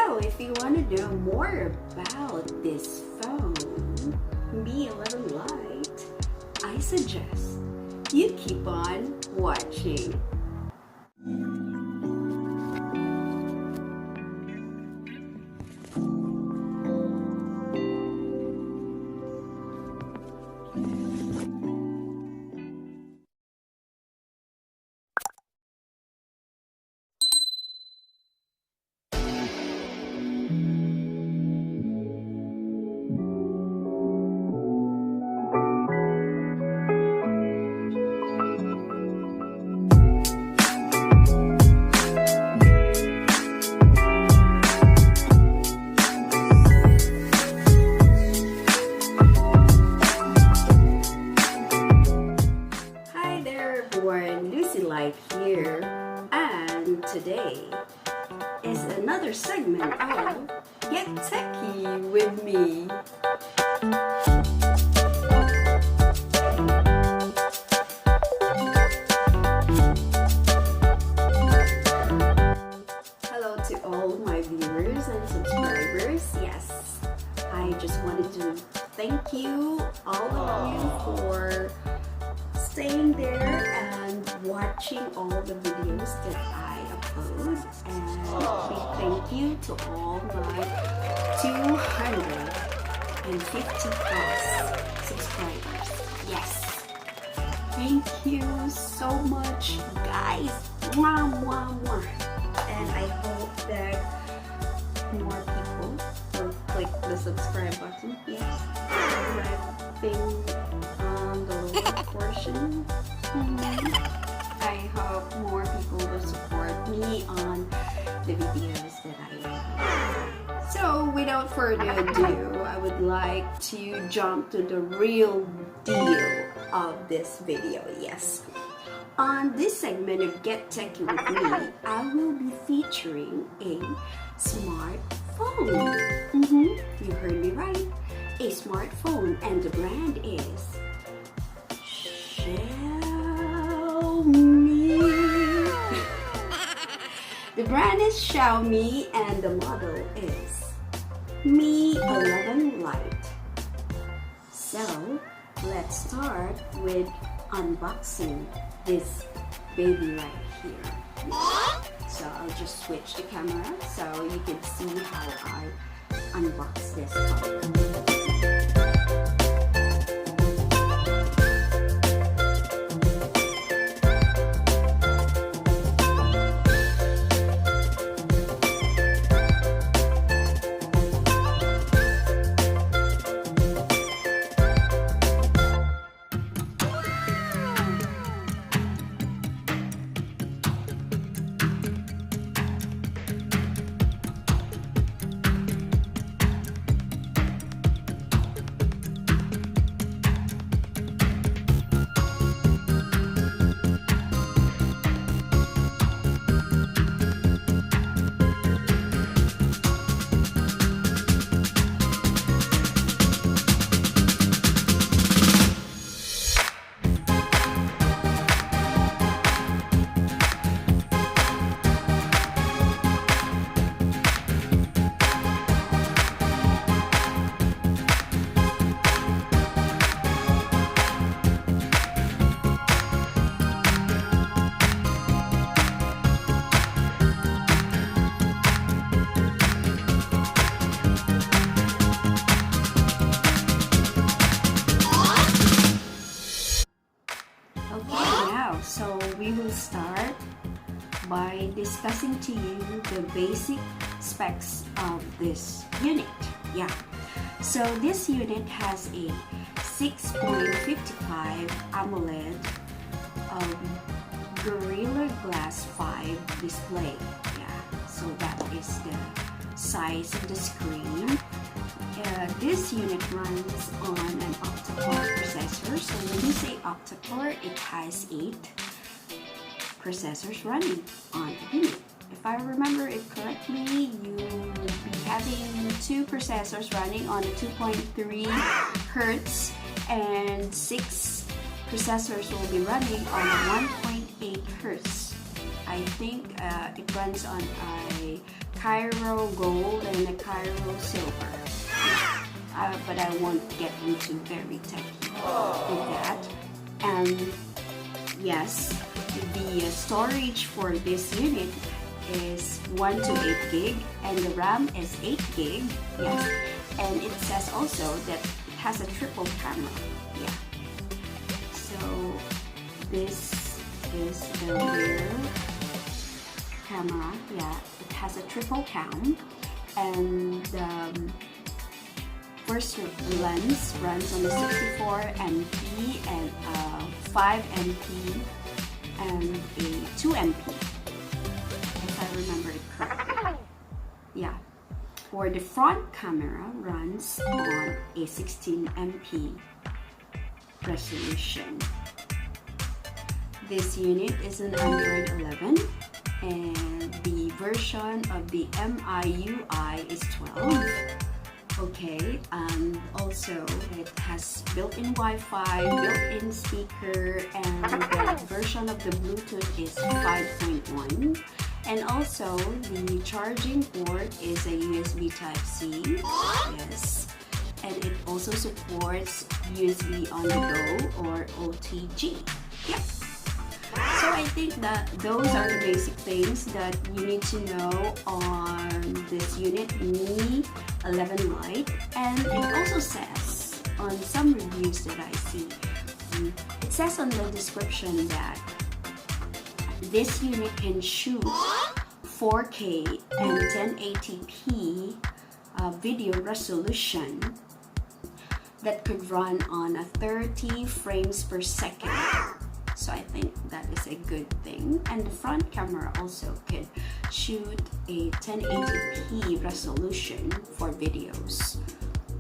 So if you want to know more about this phone, Mi 11 Lite, I suggest you keep on watching. Lite here, and today is another segment of Get Techy with me. Hello to all my viewers and subscribers. Yes, I just wanted to thank you, all of you, for staying there and watching all the videos that I upload, and big thank you to all my 250 plus subscribers. Yes, thank you so much, guys. Mwah, mwah, mwah. And I hope that more people will click the subscribe button. Yes, red thing on the lower portion. I hope more people will support me on the videos that I make. So without further ado, I would like to jump to the real deal of this video. Yes, on this segment of Get Techy with me, I will be featuring a smartphone. You heard me right, a smartphone, and the brand is Xiaomi. The brand is Xiaomi and the model is Mi 11 Lite. So let's start with unboxing this baby right here. So I'll just switch the camera so you can see how I unbox this phone. So we will start by discussing to you the basic specs of this unit. Yeah, so this unit has a 6.55 AMOLED Gorilla Glass 5 display. Yeah, so that is the size of the screen. This unit runs on an octa-core processor. So when you say octa-core, it has 8 processors running on the unit. If I remember it correctly, you would be having 2 processors running on a 2.3 Hertz and 6 processors will be running on a 1.8 Hertz. I think it runs on a Cairo gold and a Cairo silver. But I won't get into very techy with that. And yes, the storage for this unit is 1 to 8 gig and the RAM is 8 gig. Yes, and it says also that it has a triple camera. Yeah. So this is the rear camera. Yeah, it has a triple cam, and first lens runs on the 64 MP and 5 MP and a 2 MP, if I remember it correctly. Yeah. For the front camera runs on a 16 MP resolution. This unit is an Android 11 and the version of the MIUI is 12. Okay, and also it has built-in Wi-Fi, built-in speaker, and the version of the Bluetooth is 5.1. And also the charging port is a USB Type-C. Yes, and it also supports USB on the go or OTG. Yeah. So I think that those are the basic things that you need to know on this unit, Mi 11 Lite. And it also says on some reviews that I see, it says on the description that this unit can shoot 4K and 1080p video resolution that could run on a 30 frames per second. So I think that is a good thing. And the front camera also could shoot a 1080p resolution for videos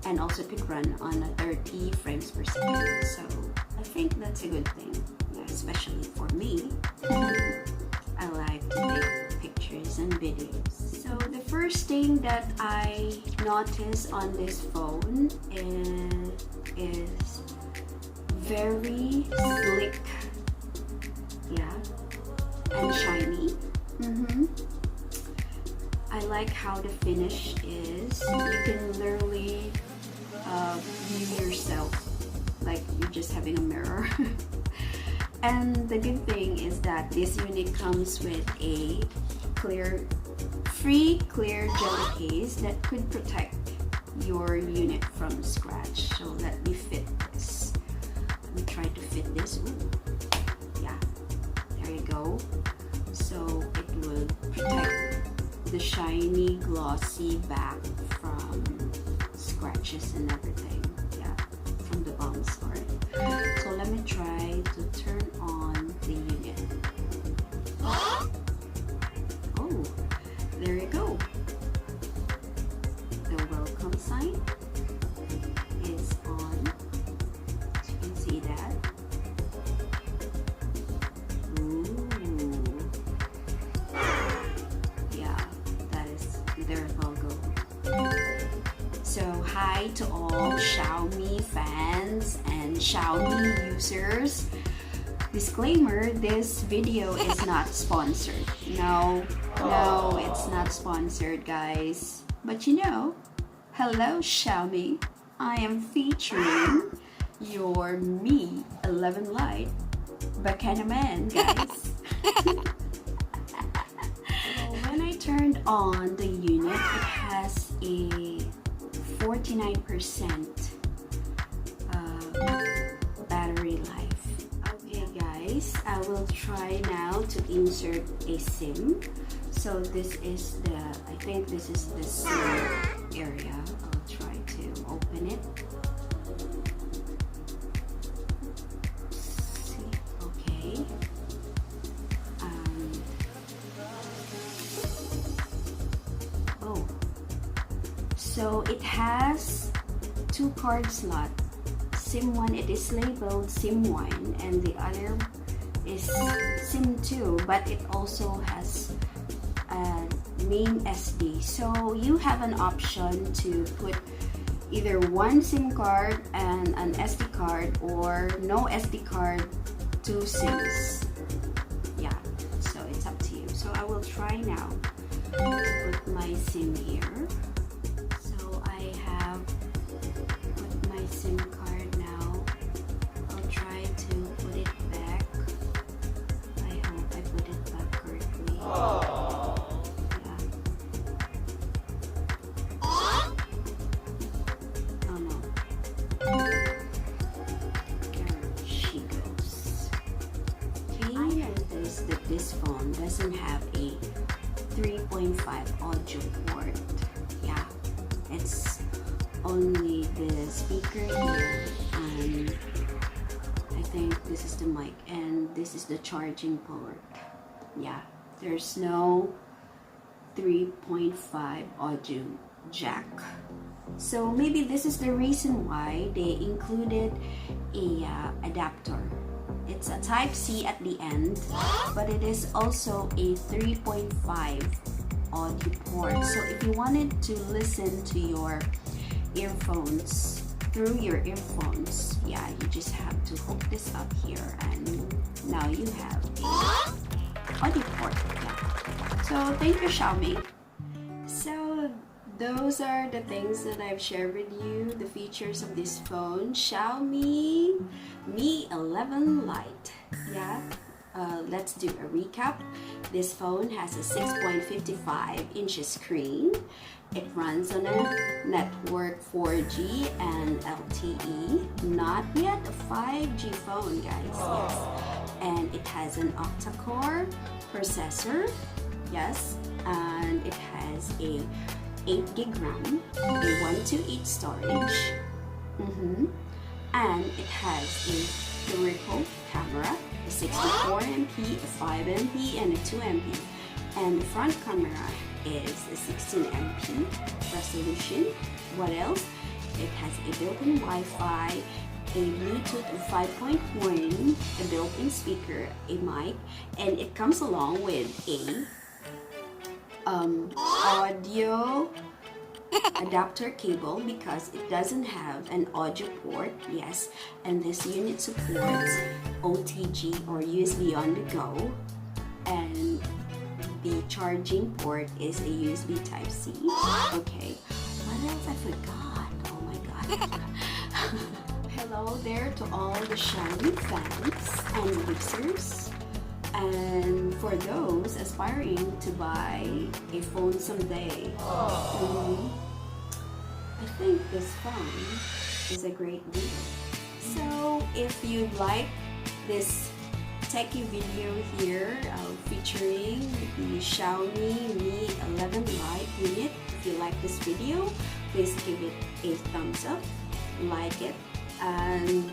and also could run on a 30 frames per second. So I think that's a good thing, yeah, especially for me. I like to take pictures and videos. So the first thing that I noticed on this phone is very slick. Yeah, and shiny. I like how the finish is. You can literally view yourself like you're just having a mirror. And the good thing is that this unit comes with a free clear jelly case that could protect your unit from scratch. So let me fit this. Let me try to fit this. Ooh. Yeah. There you go. So it will protect the shiny glossy back from scratches and everything. Yeah, from the bumps. Alright. So let me try to turn on the unit. Oh, there you go. The welcome sign is on. You can see that. Their logo. So hi to all Xiaomi fans and Xiaomi users. Disclaimer, this video is not sponsored. No, it's not sponsored, guys. But you know, hello Xiaomi, I am featuring your Mi 11 Lite Bacana Man, guys. When I turned on the unit, it has a 49% battery life. Okay guys, I will try now to insert a SIM. So this is I think this is the SIM area. I'll try to open it. Okay. So it has 2 card slots. SIM 1, it is labeled SIM 1 and the other is SIM 2, but it also has a main SD. So you have an option to put either 1 SIM card and an SD card, or no SD card, 2 SIMs. Yeah, so it's up to you. So I will try now to put my have audio port. Yeah, it's only the speaker here, and I think this is the mic, and this is the charging port. Yeah, there's no 3.5 audio jack. So maybe this is the reason why they included a adapter. It's a type C at the end, but it is also a 3.5 audio port. So if you wanted to listen to your earphones through your earphones, yeah, you just have to hook this up here, and now you have a audio port. Yeah. So thank you, Xiaomi. So those are the things that I've shared with you, the features of this phone, Xiaomi Mi 11 Lite. Yeah, let's do a recap. This phone has a 6.55 inch screen. It runs on a network 4G and LTE. Not yet a 5G phone, guys. Yes, and it has an octa-core processor. Yes, and it has a 8 gig RAM, a 128 storage, and it has a triple camera, a 64MP, a 5MP, and a 2MP, and the front camera is a 16MP resolution. What else? It has a built-in Wi-Fi, a Bluetooth 5.1, a built-in speaker, a mic, and it comes along with a audio adapter cable because it doesn't have an audio port. Yes, and this unit supports OTG or USB on the go, and the charging port is a USB type C. Okay, what else I forgot? Oh my god. Hello there to all the Xiaomi fans and users. And for those aspiring to buy a phone someday, I think this phone is a great deal. So if you like this techie video here featuring the Xiaomi Mi 11 Lite unit, if you like this video, please give it a thumbs up, like it, and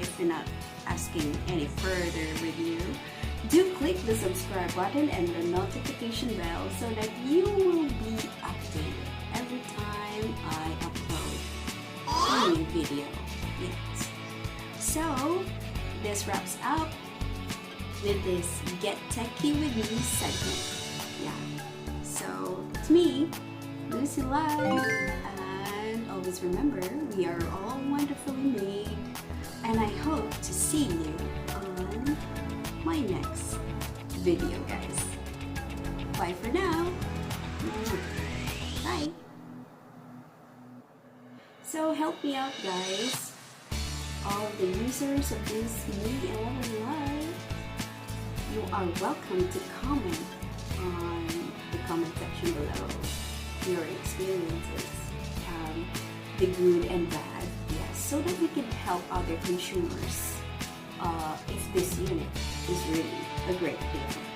if you're not asking any further review, do click the subscribe button and the notification bell so that you will be updated every time I upload a new video. Yes. So this wraps up with this Get Techy with Me segment. Yeah. So it's me, Lucy Live, and always remember, we are all wonderfully made, and I hope to see you on my next video, guys. Bye for now. Bye. So help me out, guys. All the users of this Mi 11 Lite, you are welcome to comment on the comment section below your experiences, the good and bad, yes, so that we can help other consumers if this unit is really a great deal.